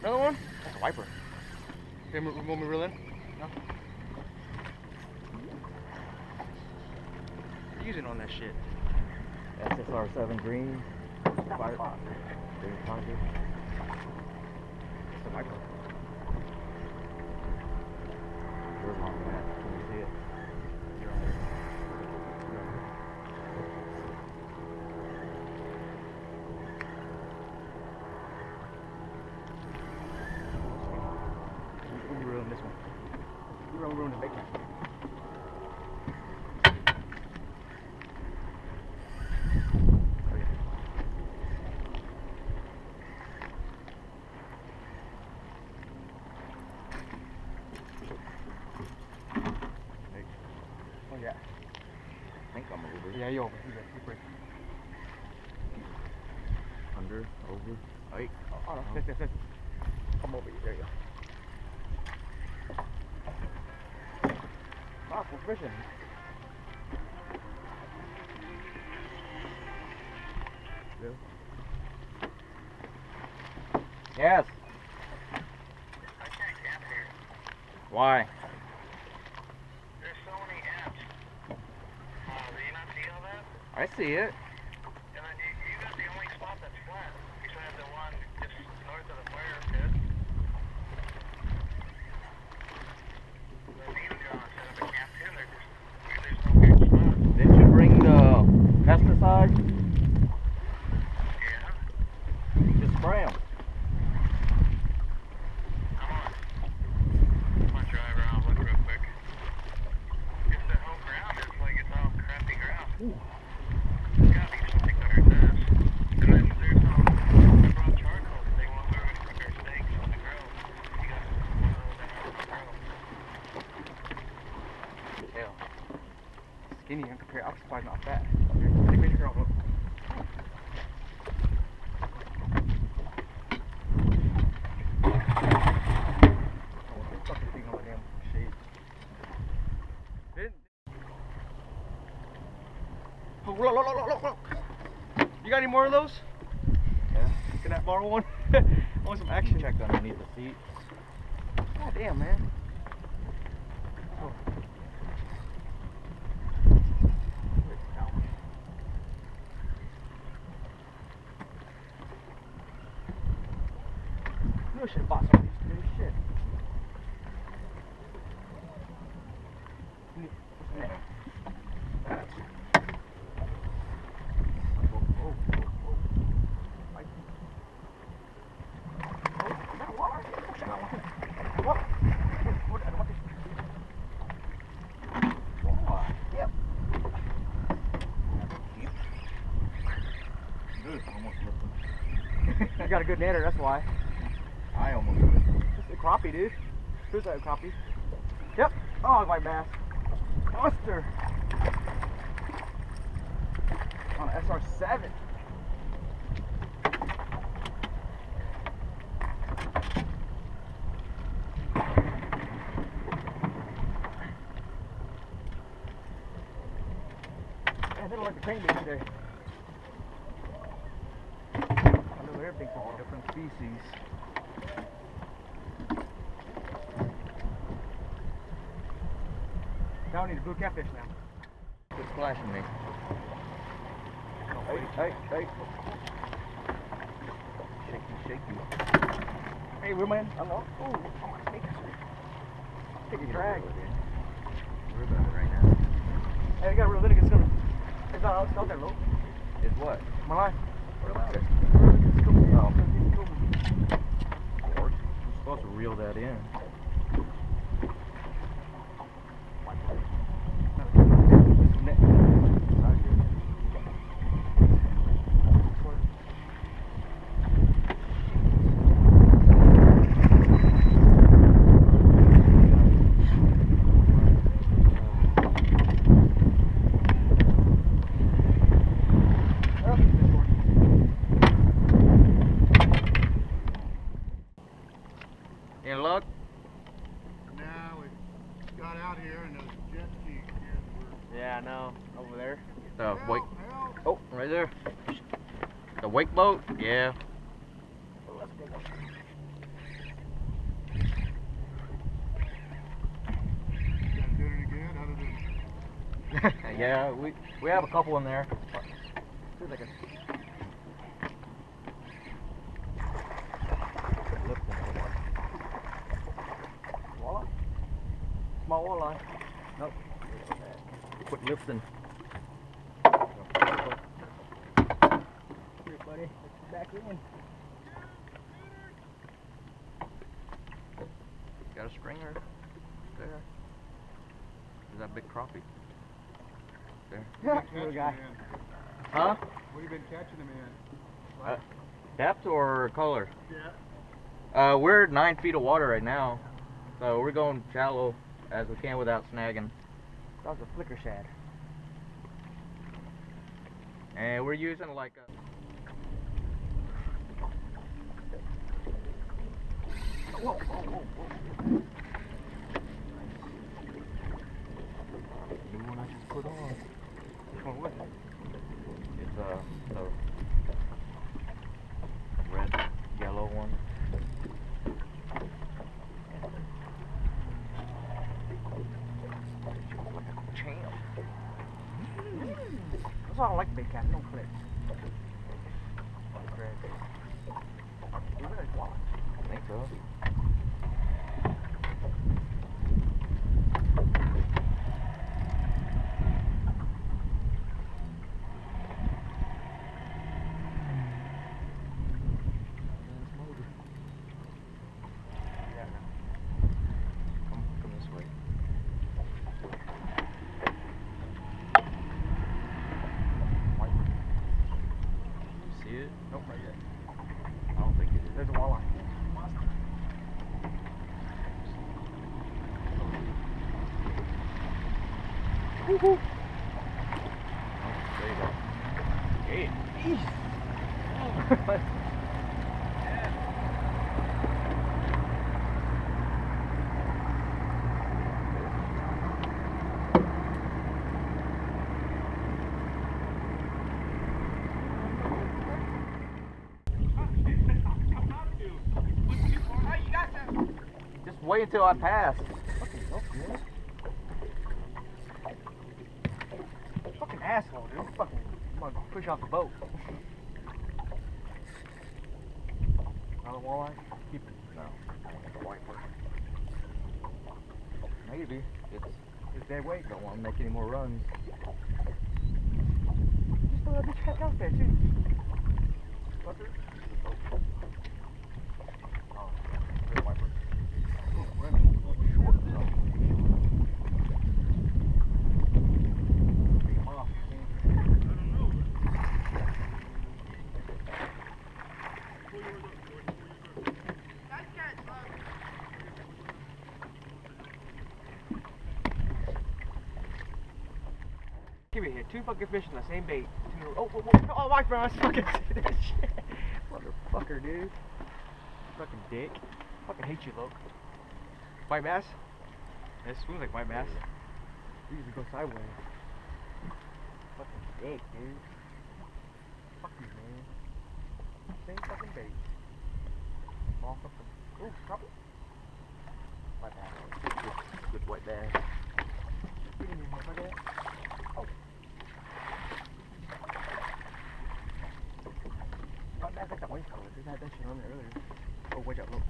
Another one? That's a wiper. Okay, want me to reel in? No? What are you using on that shit? SSR7 green. Fire. Green pocket. It's a wiper. Where's mom at? Can you see it? You're on there. We'll ruin this one. We're gonna ruin the bacon. Oh yeah. I think I'm over. Yeah, you're over. You're break. Under, over. Right. Oh no, this. Come over here. There you go. Ah, we're fishing. Really? Yes. I can't camp here. Why? There's so many ants. Do you not see all that? I see it. And then you got the only spot that's flat. Besides the one just north of the fire pit. The needle drawn set up a camp too. There's no good spot. Didn't you bring the pesticide? Yeah. Just spray them. I'm gonna drive around and look real quick. If the whole ground is like it's all crappy ground. There's gotta be something better than this. And then there's I brought charcoal because they want to cook our steaks on the grill. You got one of those that has a grill. Tail. Skinny and compared. I'm surprised not fat. Take me here. Look. Fucking thing on the damn shade. Oh, look. You got any more of those? Yeah. Can I borrow one? I want some action. Check underneath the seat. God damn, man. Oh. You should have bought some of these new shit. You got a good natter, that's why. I almost did. It's a crappie, dude. Who's that crappie? Yep. Oh, white bass. Monster. On an SR7. Man, they don't like the paint today. I know everything's from a different species. Now I need a blue catfish now. Quit splashing me. Oh, Hey. Shaky. hey, Willman. I know. Ooh, I'm gonna take a drag. We're about it right now. Hey, I got a real lineage. It's not that low. Is what? My life. What about it? Oh. Of course. You're supposed to reel that in. Any luck? Now we got out here and there's a jet ski here. Yeah, I know. Over there. The wake. Help. Oh, right there. The wake boat? Yeah. Oh, that's a big one. Yeah, we have a couple in there. Feels like a Lifting so much. walleye. Small walleye. Nope. Quit lifting. Here, buddy. Let's get back in. Got a stringer there. Is that big crappie? There. Little guy. Huh? What have you been catching them in? Depth or color? Yeah. We're at 9 feet of water right now, so we're going shallow as we can without snagging. That was a flicker shad. And we're using like a... Whoa, whoa, whoa, whoa. New one I just put on. Which one was it? It's the red, yellow one. Champ. That's why I don't like big cats. No clicks. You really want? I think so. Come this way. You see it? Nope, right there. I don't think it is. There's a walleye. Woohoo! Oh, there you go. Hey. Just wait until I pass. Fucking asshole, dude. Fucking, I'm gonna push off the boat. Another walleye? Keep it. No. It's a white one. Maybe. It's dead weight. Don't want to make any more runs. Just throw that bitch back out there, too. Fucker. Oh, there's a white one. Give me here. Two fucking fish in the same bait. Oh, my friend, I fucking see that shit. Motherfucker, dude. Fucking dick. Fucking hate you, Luke. White bass? It swims like white bass. We usually go sideways. Fucking dick, dude. Fuck you, man. Same fucking bait. All fucking. Ooh, crappie? White bass. Good white bass. Get in here, motherfucker. Oh. White bass like that white color. Dude, I had that shit on there earlier. Oh, watch out, look.